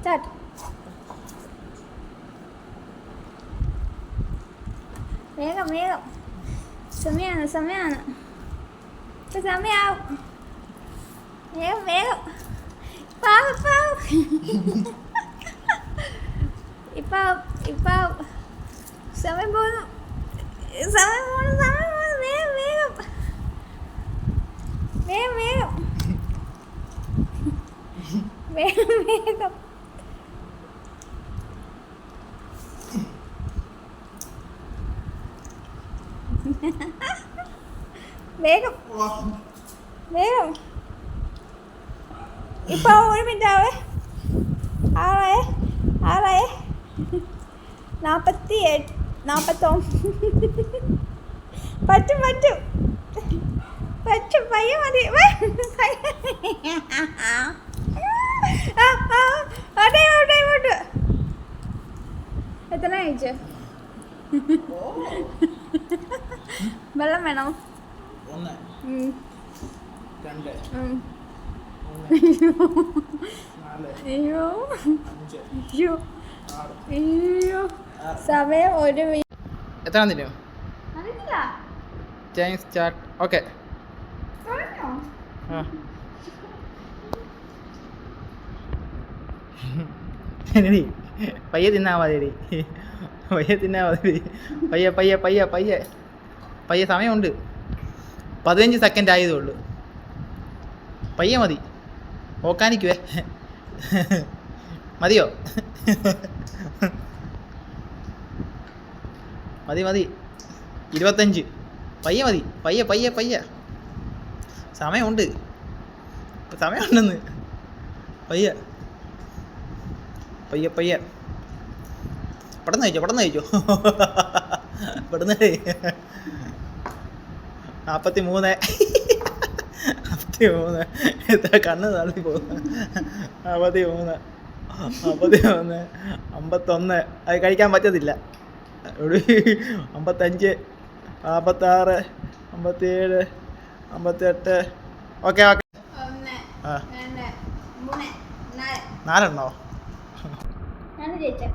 Start. വേഗം വേഗം, സമയമാണ് സമയമാണ്, ഇപ്പം സമയാവും. വേഗം വേഗം, ഇപ്പം ഇപ്പം സമയം പോകുന്നു, സമയം പോകുന്നു, സമയം പോകുന്നു. വേഗം വേഗം വേഗം വേഗം വേഗം വേഗം. വേഗം വേഗം. ഇപ്പൊ 1 മിനിറ്റ് ആവേ. 6 48 49. പറ്റും പറ്റും പറ്റും, പയ്യ മതി. എത്ര കഴിച്ചു? വെള്ളം വേണോ? അയ്യോ അയ്യോ അയ്യോ, സമയം 1 മിനിറ്റ്. എത്ര ടൈം സ്റ്റാർട്ട്. ഓക്കെ, പയ്യെ തിന്നാ മതി, പയ്യെ തിന്നാ മതി, പയ്യെ പയ്യെ പയ്യെ പയ്യെ പയ്യെ. സമയമുണ്ട്, 15 സെക്കൻഡ് ആയതേ ഉള്ളൂ. പയ്യെ മതി, ഓക്കാനിക്കുവേ. മതിയോ? മതി മതി. 25. പയ്യെ മതി, പയ്യെ പയ്യെ പയ്യെ. സമയമുണ്ട്, സമയമുണ്ടെന്ന്. പയ്യെ പയ്യെ പയ്യെ. പെട്ടെന്ന് കഴിച്ചോ, പെട്ടെന്ന് കഴിച്ചോ, പെട്ടെന്ന്. 43. എത്ര കണ്ണ് തള്ളി പോകുന്നു. 43, 51, 51. അത് കഴിക്കാൻ പറ്റത്തില്ല. 55, 56, 57, 58. Okay okay. 4 4 ജയിച്ചേ.